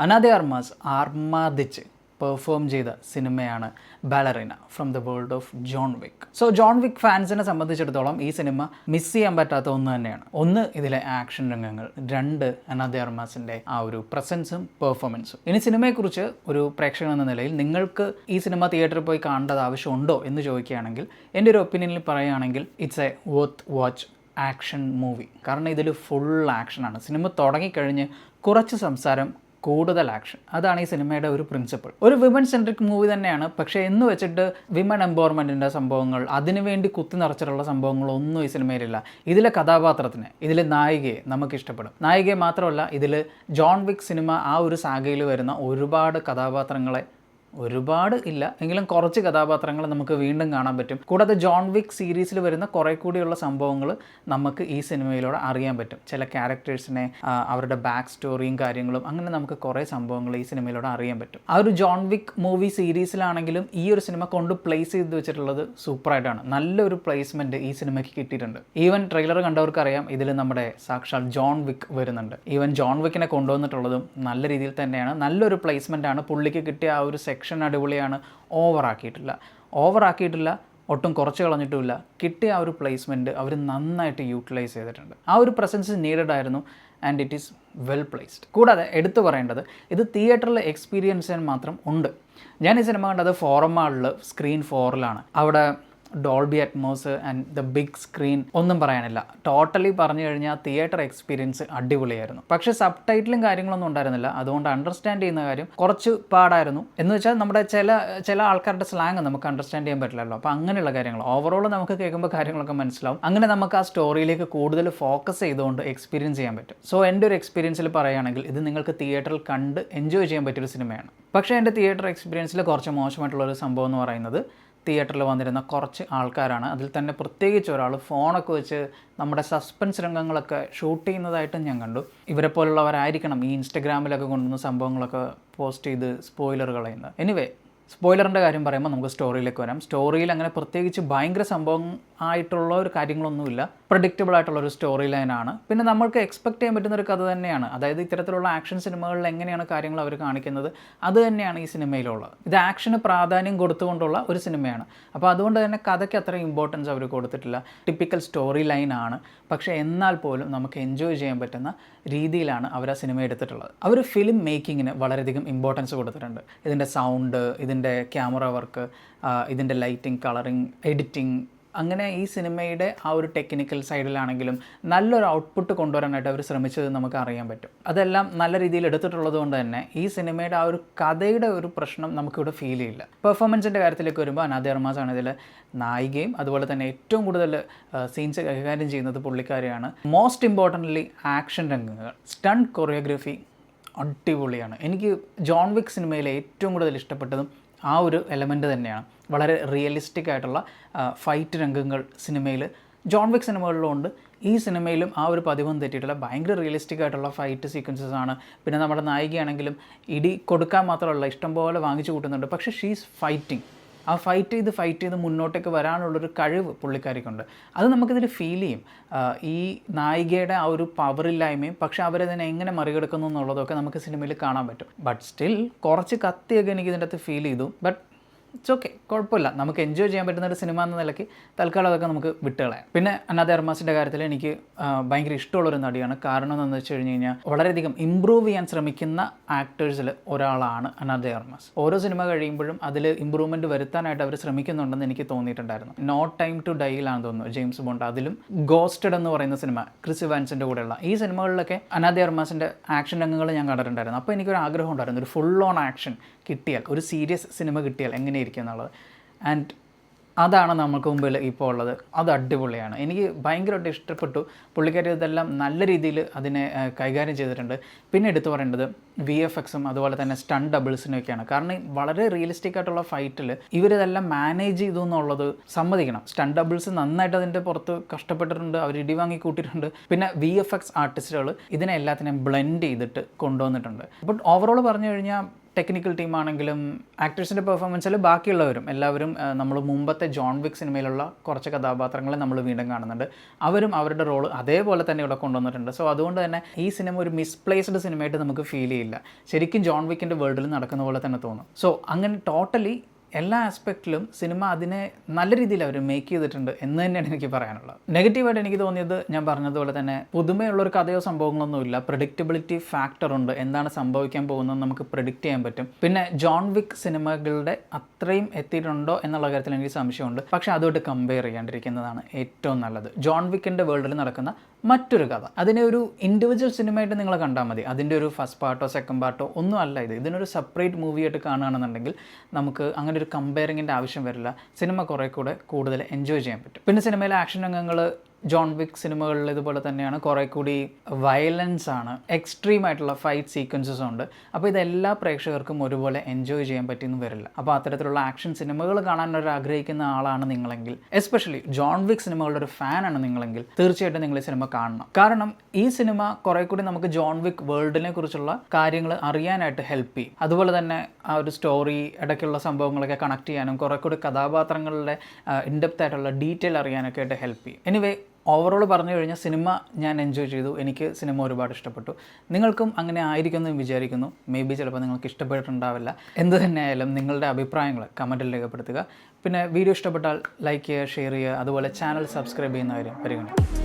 അനാദെ Armas ആർമാദിച്ച് perform ചെയ്ത സിനിമയാണ് Ballerina from the world of John Wick. So John Wick ഫാൻസിനെ സംബന്ധിച്ചിടത്തോളം ഈ സിനിമ മിസ് ചെയ്യാൻ പറ്റാത്ത ഒന്ന് തന്നെയാണ്. ഒന്ന്, ഇതിലെ ആക്ഷൻ രംഗങ്ങൾ. രണ്ട്, അനാദെ അർമാസിൻ്റെ ആ ഒരു പ്രസൻസും പെർഫോമൻസും. ഇനി സിനിമയെക്കുറിച്ച് ഒരു പ്രേക്ഷകൻ എന്ന നിലയിൽ നിങ്ങൾക്ക് ഈ സിനിമ തിയേറ്ററിൽ പോയി കാണേണ്ടത് ആവശ്യമുണ്ടോ എന്ന് ചോദിക്കുകയാണെങ്കിൽ എൻ്റെ ഒരു ഒപ്പീനിയനിൽ പറയുകയാണെങ്കിൽ it's A worth watch action movie. കാരണം ഇതിൽ ഫുൾ ആക്ഷനാണ്. സിനിമ തുടങ്ങിക്കഴിഞ്ഞ് കുറച്ച് സംസാരം, കൂടുതൽ ആക്ഷൻ. അതാണ് ഈ സിനിമയുടെ ഒരു പ്രിൻസിപ്പിൾ. ഒരു വിമൻ സെൻട്രിക് മൂവി തന്നെയാണ്. പക്ഷേ എന്ന് വെച്ചിട്ട് വിമൻ എംപവർമെൻറ്റിൻ്റെ സംഭവങ്ങൾ, അതിനുവേണ്ടി കുത്തി നിറച്ചിട്ടുള്ള സംഭവങ്ങളൊന്നും ഈ സിനിമയിലില്ല. ഇതിലെ കഥാപാത്രത്തിന്, ഇതിലെ നായികയെ നമുക്ക് ഇഷ്ടപ്പെടും. നായികയെ മാത്രമല്ല, ഇതിൽ ജോൺ വിക്ക് സിനിമ ആ ഒരു സാഗയിൽ വരുന്ന ഒരുപാട് കഥാപാത്രങ്ങളെ, ഒരുപാട് ഇല്ല എങ്കിലും കുറച്ച് കഥാപാത്രങ്ങൾ നമുക്ക് വീണ്ടും കാണാൻ പറ്റും. കൂടാതെ ജോൺ വിക്ക് സീരീസിൽ വരുന്ന കുറേ കൂടിയുള്ള സംഭവങ്ങൾ നമുക്ക് ഈ സിനിമയിലൂടെ അറിയാൻ പറ്റും. ചില ക്യാരക്ടേഴ്സിനെ, അവരുടെ ബാക്ക് സ്റ്റോറിയും കാര്യങ്ങളും, അങ്ങനെ നമുക്ക് കുറേ സംഭവങ്ങൾ ഈ സിനിമയിലൂടെ അറിയാൻ പറ്റും. ആ ഒരു ജോൺ വിക്ക് മൂവി സീരീസിലാണെങ്കിലും ഈ ഒരു സിനിമ കൊണ്ട് പ്ലേസ് ചെയ്ത് വെച്ചിട്ടുള്ളത് സൂപ്പറായിട്ടാണ്. നല്ലൊരു പ്ലേസ്മെൻറ്റ് ഈ സിനിമയ്ക്ക് കിട്ടിയിട്ടുണ്ട്. ഈവൻ ട്രെയിലർ കണ്ടവർക്കറിയാം ഇതിൽ നമ്മുടെ സാക്ഷാൽ ജോൺ വിക്ക് വരുന്നുണ്ട്. ഈവൻ ജോൺ വിക്കിനെ കൊണ്ടുവന്നിട്ടുള്ളതും നല്ല രീതിയിൽ തന്നെയാണ്. നല്ലൊരു പ്ലേസ്മെൻ്റ് ആണ്. പുള്ളിക്ക് കിട്ടിയ ആ ഒരു സെക്ഷൻ അടിപൊളിയാണ്. ഓവറാക്കിയിട്ടില്ല, ഒട്ടും കുറച്ച് കളഞ്ഞിട്ടുമില്ല. കിട്ടിയ ആ ഒരു പ്ലേസ്മെൻറ്റ് അവർ നന്നായിട്ട് യൂട്ടിലൈസ് ചെയ്തിട്ടുണ്ട്. ആ ഒരു പ്രസൻസ് നീഡഡ് ആയിരുന്നു and it is well placed. കൂടാതെ എടുത്തു പറയേണ്ടത്, ഇത് തിയേറ്ററിൽ എക്സ്പീരിയൻസ് ചെയ്യാൻ മാത്രം ഉണ്ട്. ഞാൻ ഈ സിനിമ കണ്ടത് ഫോറം മാളിൽ സ്ക്രീൻ 4-ലാണ്. അവിടെ Dolby Atmos and the big screen, ഒന്നും പറയാനില്ല. ടോട്ടലി പറഞ്ഞു കഴിഞ്ഞാൽ തിയേറ്റർ എക്സ്പീരിയൻസ് അടിപൊളിയായിരുന്നു. പക്ഷേ സബ് ടൈറ്റിലും കാര്യങ്ങളൊന്നും ഉണ്ടായിരുന്നില്ല. അതുകൊണ്ട് അണ്ടർസ്റ്റാൻഡ് ചെയ്യുന്ന കാര്യം കുറച്ച് പാടായിരുന്നു. എന്ന് വെച്ചാൽ നമ്മുടെ ചില ആൾക്കാരുടെ സ്ലാങ് നമുക്ക് അണ്ടർസ്റ്റാൻഡ് ചെയ്യാൻ പറ്റില്ലല്ലോ. അപ്പോൾ അങ്ങനെയുള്ള കാര്യങ്ങൾ ഓവറോൾ നമുക്ക് കേൾക്കുമ്പോൾ കാര്യങ്ങളൊക്കെ മനസ്സിലാവും. അങ്ങനെ നമുക്ക് ആ സ്റ്റോറിയിലേക്ക് കൂടുതൽ ഫോക്കസ് ചെയ്തുകൊണ്ട് എക്സ്പീരിയൻസ് ചെയ്യാൻ പറ്റും. സോ എൻ്റെ ഒരു എക്സ്പീരിയൻസിൽ പറയുകയാണെങ്കിൽ ഇത് നിങ്ങൾക്ക് തിയേറ്ററിൽ കണ്ട് എൻജോയ് ചെയ്യാൻ പറ്റിയൊരു സിനിമയാണ്. പക്ഷേ എൻ്റെ തിയേറ്റർ എക്സ്പീരിയൻസിൽ കുറച്ച് മോശമായിട്ടുള്ളൊരു സംഭവം എന്ന് പറയുന്നത്, തിയേറ്ററിൽ വന്നിരുന്ന കുറച്ച് ആൾക്കാരാണ്. അതിൽ തന്നെ പ്രത്യേകിച്ച് ഒരാൾ ഫോണൊക്കെ വെച്ച് നമ്മുടെ സസ്പെൻസ് രംഗങ്ങളൊക്കെ ഷൂട്ട് ചെയ്യുന്നതായിട്ടും ഞാൻ കണ്ടു. ഇവരെ പോലുള്ളവരായിരിക്കണം ഈ ഇൻസ്റ്റഗ്രാമിലൊക്കെ കൊണ്ടുവന്ന സംഭവങ്ങളൊക്കെ പോസ്റ്റ് ചെയ്ത് സ്പോയിലർ കളയുന്നത്. എനിവേ, സ്പോയിലറിൻ്റെ കാര്യം പറയുമ്പോൾ നമുക്ക് സ്റ്റോറിയിലേക്ക് വരാം. സ്റ്റോറിയിൽ അങ്ങനെ പ്രത്യേകിച്ച് ഭയങ്കര സംഭവം ആയിട്ടുള്ള ഒരു കാര്യങ്ങളൊന്നുമില്ല. പ്രഡിക്റ്റബിൾ ആയിട്ടുള്ളൊരു സ്റ്റോറി ലൈനാണ്. പിന്നെ നമ്മൾക്ക് എക്സ്പെക്ട് ചെയ്യാൻ പറ്റുന്ന ഒരു കഥ തന്നെയാണ്. അതായത് ഇത്തരത്തിലുള്ള ആക്ഷൻ സിനിമകളിൽ എങ്ങനെയാണ് കാര്യങ്ങൾ അവർ കാണിക്കുന്നത്, അത് തന്നെയാണ് ഈ സിനിമയിലുള്ളത്. ഇത് ആക്ഷന് പ്രാധാന്യം കൊടുത്തുകൊണ്ടുള്ള ഒരു സിനിമയാണ്. അപ്പോൾ അതുകൊണ്ട് തന്നെ കഥയ്ക്ക് അത്ര ഇമ്പോർട്ടൻസ് അവർ കൊടുത്തിട്ടില്ല. ടിപ്പിക്കൽ സ്റ്റോറി ലൈനാണ്. പക്ഷേ എന്നാൽ പോലും നമുക്ക് എൻജോയ് ചെയ്യാൻ പറ്റുന്ന രീതിയിലാണ് അവർ ആ സിനിമ എടുത്തിട്ടുള്ളത്. അവർ ഫിലിം മേക്കിങ്ങിന് വളരെയധികം ഇമ്പോർട്ടൻസ് കൊടുത്തിട്ടുണ്ട്. ഇതിൻ്റെ സൗണ്ട്, ഇതിൻ്റെ ക്യാമറ വർക്ക്, ഇതിൻ്റെ ലൈറ്റിംഗ്, കളറിങ്, എഡിറ്റിംഗ്, അങ്ങനെ ഈ സിനിമയുടെ ആ ഒരു ടെക്നിക്കൽ സൈഡിലാണെങ്കിലും നല്ലൊരു ഔട്ട്പുട്ട് കൊണ്ടുവരാനായിട്ട് അവർ ശ്രമിച്ചത് നമുക്ക് അറിയാൻ പറ്റും. അതെല്ലാം നല്ല രീതിയിൽ എടുത്തിട്ടുള്ളത് കൊണ്ട് തന്നെ ഈ സിനിമയുടെ ആ ഒരു കഥയുടെ ഒരു പ്രശ്നം നമുക്കിവിടെ ഫീൽ ചെയ്യില്ല. പെർഫോമൻസിൻ്റെ കാര്യത്തിലേക്ക് വരുമ്പോൾ അനാദെ അർമാസ് ആണ് ഇതിൽ നായികയും. അതുപോലെ തന്നെ ഏറ്റവും കൂടുതൽ സീൻസ് കൈകാര്യം ചെയ്യുന്നത് പുള്ളിക്കാരിയാണ്. മോസ്റ്റ് ഇമ്പോർട്ടൻ്റ്ലി ആക്ഷൻ രംഗങ്ങൾ, സ്റ്റണ്ട് കൊറിയോഗ്രഫി അടിപൊളിയാണ്. എനിക്ക് ജോൺ വിക്ക് സിനിമയിലെ ഏറ്റവും കൂടുതൽ ഇഷ്ടപ്പെട്ടതും ആ ഒരു എലമെൻറ്റ് തന്നെയാണ്. വളരെ റിയലിസ്റ്റിക് ആയിട്ടുള്ള ഫൈറ്റ് രംഗങ്ങൾ സിനിമയിൽ, ജോൺ വിക്ക് സിനിമകളിലും ഉണ്ട്. ഈ സിനിമയിലും ആ ഒരു പതിവൊന്നും തെറ്റിയിട്ടില്ല. ഭയങ്കര റിയലിസ്റ്റിക് ആയിട്ടുള്ള ഫൈറ്റ് സീക്വൻസസ് ആണ്. പിന്നെ നമ്മുടെ നായികയാണെങ്കിലും ഇടി കൊടുക്കാൻ മാത്രമല്ല, ഇഷ്ടംപോലെ വാങ്ങിച്ചു കൂട്ടുന്നുണ്ട്. പക്ഷേ ഷീസ് ഫൈറ്റിംഗ്. ആ ഫൈറ്റ് ചെയ്ത് മുന്നോട്ടേക്ക് വരാനുള്ളൊരു കഴിവ് പുള്ളിക്കാരിക്കുണ്ട്. അത് നമുക്കിതിൽ ഫീൽ ചെയ്യും. ഈ നായികയുടെ ആ ഒരു പവറില്ലായ്മയും, പക്ഷേ അവരതിനെ എങ്ങനെ മറികടക്കുന്നു എന്നുള്ളതൊക്കെ നമുക്ക് സിനിമയിൽ കാണാൻ പറ്റും. ബട്ട് സ്റ്റിൽ കുറച്ച് കത്തിയൊക്കെ എനിക്ക് ഇതിൻ്റെ അകത്ത് ഫീൽ ചെയ്തു. ബട്ട് ഇറ്റ്സ് ഓക്കെ, കുഴപ്പമില്ല. നമുക്ക് എൻജോയ് ചെയ്യാൻ പറ്റുന്ന ഒരു സിനിമ എന്ന നിലയ്ക്ക് തൽക്കാലം അതൊക്കെ നമുക്ക് വിട്ടുകളയാം. പിന്നെ അനാദെ അർമാസിൻ്റെ കാര്യത്തിൽ എനിക്ക് ഭയങ്കര ഇഷ്ടമുള്ളൊരു നടിയാണ്. കാരണം എന്താണെന്ന് വെച്ച് കഴിഞ്ഞ് കഴിഞ്ഞാൽ വളരെയധികം ഇമ്പ്രൂവ് ചെയ്യാൻ ശ്രമിക്കുന്ന ആക്ടേഴ്സിൽ ഒരാളാണ് അനാദെ അർമാസ്. ഓരോ സിനിമ കഴിയുമ്പോഴും അതിൽ ഇമ്പ്രൂവ്മെൻറ്റ് വരുത്താനായിട്ട് അവർ ശ്രമിക്കുന്നുണ്ടെന്ന് എനിക്ക് തോന്നിയിട്ടുണ്ടായിരുന്നു. നോ ടൈം ടു ഡൈയിലാണെന്ന് തോന്നുന്നു, ജെയിംസ് ബോണ്ട്. അതിലും ഗോസ്റ്റഡ് എന്ന് പറയുന്ന സിനിമ, ക്രിസ് ഇവാൻസിൻ്റെ കൂടെയുള്ള ഈ സിനിമകളിലൊക്കെ അനാദെ അർമാസിൻ്റെ ആക്ഷൻ രംഗങ്ങൾ ഞാൻ കണ്ടിട്ടുണ്ടായിരുന്നു. അപ്പോൾ എനിക്കൊരു ആഗ്രഹം ഉണ്ടായിരുന്നു, ഒരു ഫുൾ ഓൺ ആക്ഷൻ കിട്ടിയാൽ, ഒരു സീരിയസ് സിനിമ കിട്ടിയാൽ എങ്ങനെയിരിക്കും എന്നുള്ളത്. ആൻഡ് അതാണ് നമുക്ക് മുമ്പിൽ ഇപ്പോൾ ഉള്ളത്. അത് അടിപൊളിയാണ്. എനിക്ക് ഭയങ്കരമായിട്ട് ഇഷ്ടപ്പെട്ടു. പുള്ളിക്കാരി ഇതെല്ലാം നല്ല രീതിയിൽ അതിനെ കൈകാര്യം ചെയ്തിട്ടുണ്ട്. പിന്നെ എടുത്തു പറയേണ്ടത് VFXും അതുപോലെ തന്നെ സ്റ്റണ്ട് ഡബിൾസിനൊക്കെയാണ്. കാരണം വളരെ റിയലിസ്റ്റിക് ആയിട്ടുള്ള ഫൈറ്റിൽ ഇവരിതെല്ലാം മാനേജ് ചെയ്തു എന്നുള്ളത് സമ്മതിക്കണം. സ്റ്റണ്ട് ഡബിൾസ് നന്നായിട്ട് അതിൻ്റെ പുറത്ത് കഷ്ടപ്പെട്ടിട്ടുണ്ട്, അവർ ഇടി വാങ്ങി കൂട്ടിയിട്ടുണ്ട്. പിന്നെ VFX ആർട്ടിസ്റ്റുകൾ ഇതിനെ എല്ലാത്തിനെയും ബ്ലെൻഡ് ചെയ്തിട്ട് കൊണ്ടുവന്നിട്ടുണ്ട്. ബട്ട് ഓവറോൾ പറഞ്ഞു കഴിഞ്ഞാൽ ടെക്നിക്കൽ ടീമാണെങ്കിലും ആക്ടേഴ്സിൻ്റെ പെർഫോമൻസിൽ ബാക്കിയുള്ളവരും എല്ലാവരും നമ്മൾ മുമ്പത്തെ ജോൺ വിക്ക് സിനിമയിലുള്ള കുറച്ച് കഥാപാത്രങ്ങളെ നമ്മൾ വീണ്ടും കാണുന്നുണ്ട്. അവരും അവരുടെ റോള് അതേപോലെ തന്നെ ഇവിടെ കൊണ്ടുവന്നിട്ടുണ്ട്. സോ അതുകൊണ്ട് തന്നെ ഈ സിനിമ ഒരു മിസ്പ്ലേസ്ഡ് സിനിമയായിട്ട് നമുക്ക് ഫീൽ ചെയ്യില്ല. ശരിക്കും ജോൺ വിക്കിൻ്റെ വേൾഡിൽ നടക്കുന്ന പോലെ തന്നെ തോന്നും. സോ അങ്ങനെ ടോട്ടലി എല്ലാ ആസ്പെക്റ്റിലും സിനിമ അതിനെ നല്ല രീതിയിൽ അവർ മേക്ക് ചെയ്തിട്ടുണ്ട് എന്ന് തന്നെയാണ് എനിക്ക് പറയാനുള്ളത്. നെഗറ്റീവായിട്ട് എനിക്ക് തോന്നിയത് ഞാൻ പറഞ്ഞതുപോലെ തന്നെ പുതുമയുള്ളൊരു കഥയോ സംഭവങ്ങളൊന്നുമില്ല. പ്രെഡിക്റ്റബിലിറ്റി ഫാക്ടർ ഉണ്ട്. എന്താണ് സംഭവിക്കാൻ പോകുന്നത് നമുക്ക് പ്രെഡിക്റ്റ് ചെയ്യാൻ പറ്റും. പിന്നെ ജോൺ വിക്ക് സിനിമകളുടെ അത്രയും എത്തിയിട്ടുണ്ടോ എന്നുള്ള കാര്യത്തിൽ എനിക്ക് സംശയമുണ്ട്. പക്ഷേ അതുമായിട്ട് കമ്പയർ ചെയ്യാണ്ടിരിക്കുന്നതാണ് ഏറ്റവും നല്ലത്. ജോൺ വിക്കിൻ്റെ വേൾഡിൽ നടക്കുന്ന മറ്റൊരു കഥ, അതിനെ ഒരു ഇൻഡിവിജ്വൽ സിനിമയായിട്ട് നിങ്ങൾ കണ്ടാൽ മതി. അതിൻ്റെ ഒരു ഫസ്റ്റ് പാർട്ടോ സെക്കൻഡ് പാർട്ടോ ഒന്നും അല്ല ഇതിനൊരു സെപ്പറേറ്റ് മൂവിയായിട്ട് കാണുകയാണെന്നുണ്ടെങ്കിൽ നമുക്ക് അങ്ങനെ ഒരു കമ്പയറിങ്ങിൻ്റെ ആവശ്യം വരില്ല. സിനിമ കുറേ കൂടെ കൂടുതൽ എൻജോയ് ചെയ്യാൻ പറ്റും. പിന്നെ സിനിമയിലെ ആക്ഷൻ രംഗങ്ങൾ ജോൺ വിക്ക് സിനിമകളിൽ ഇതുപോലെ തന്നെയാണ്. കുറേ കൂടി വയലൻസ് ആണ്, എക്സ്ട്രീം ആയിട്ടുള്ള ഫൈറ്റ് സീക്വൻസസ് ഉണ്ട്. അപ്പോൾ ഇതെല്ലാ പ്രേക്ഷകർക്കും ഒരുപോലെ എൻജോയ് ചെയ്യാൻ പറ്റിയെന്ന് വരില്ല. അപ്പോൾ അത്തരത്തിലുള്ള ആക്ഷൻ സിനിമകൾ കാണാൻ ആഗ്രഹിക്കുന്ന ആളാണ് നിങ്ങളെങ്കിൽ, എസ്പെഷ്യലി ജോൺ വിക്ക് സിനിമകളുടെ ഒരു ഫാനാണ് നിങ്ങളെങ്കിൽ, തീർച്ചയായിട്ടും നിങ്ങൾ ഈ സിനിമ കാണണം. കാരണം ഈ സിനിമ കുറേ കൂടി നമുക്ക് ജോൺ വിക്ക് വേൾഡിനെ കുറിച്ചുള്ള കാര്യങ്ങൾ അറിയാനായിട്ട് ഹെൽപ്പ് ചെയ്യും. അതുപോലെ തന്നെ ആ ഒരു സ്റ്റോറി ഇടയ്ക്കുള്ള സംഭവങ്ങളൊക്കെ കണക്ട് ചെയ്യാനും കുറേ കൂടി കഥാപാത്രങ്ങളുടെ ഇൻഡെപ്ത് ആയിട്ടുള്ള ഡീറ്റെയിൽ അറിയാനൊക്കെ ആയിട്ട് ഹെൽപ്പ് ചെയ്യും. എനിവേ, ഓവറോൾ പറഞ്ഞു കഴിഞ്ഞാൽ സിനിമ ഞാൻ എൻജോയ് ചെയ്തു. എനിക്ക് സിനിമ ഒരുപാട് ഇഷ്ടപ്പെട്ടു. നിങ്ങൾക്കും അങ്ങനെ ആയിരിക്കുമെന്ന് വിചാരിക്കുന്നു. മേ ബി ചിലപ്പോൾ നിങ്ങൾക്ക് ഇഷ്ടപ്പെട്ടിട്ടുണ്ടാവില്ല. എന്ത് തന്നെയായാലും നിങ്ങളുടെ അഭിപ്രായങ്ങൾ കമൻറ്റിൽ രേഖപ്പെടുത്തുക. പിന്നെ വീഡിയോ ഇഷ്ടപ്പെട്ടാൽ ലൈക്ക് ചെയ്യുക, ഷെയർ ചെയ്യുക, അതുപോലെ ചാനൽ സബ്സ്ക്രൈബ് ചെയ്യുന്ന കാര്യം പരിഗണിക്കുക.